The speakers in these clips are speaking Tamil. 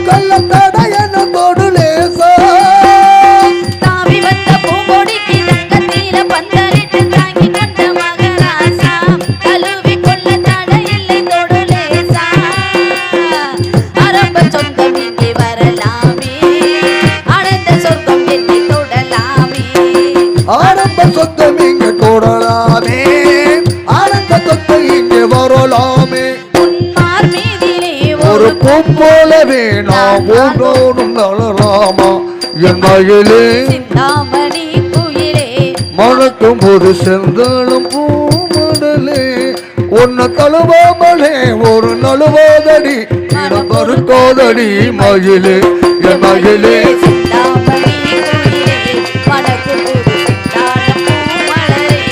கொல்ல தட என்ன தொடுலேசா தாவி வந்த பூங்கொடிக்கு தங்கத்தில பந்தலிட்டு தாங்கி கொண்ட மகராசா கழுவி கொள்ள தட இல்லை தொடுலேசா அரம்ப சொந்தம் இங்கே வரலாமே ஆனந்த சொர்க்கம் என்னை தொடலாமே ஆரம்ப சொந்தம் இங்கே தொடலாமே ஆனந்த சொந்தம் இங்கே வரலாமே உன்மார் மீதிலே ஒரு பூ போலவே நாம் ஒன்றோடும் நலராமா என் மயிலே சிந்தாமணி குயிலே மணக்கும் ஒரு செந்தளம் பூமடலே ஒன்னு தழுவாமலே ஒரு நழுவாதடி இடம் பருக்காதடி மயிலே என் மயிலே சிந்தாமணி குயிலே மணக்கும் ஒரு சிந்தாளம் பூமலரே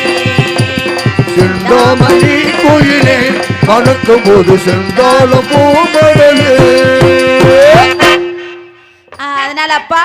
செந்தாமணி கோயிலே மணக்கும் போது செந்தாளம் பூமடலே அதனால அப்பா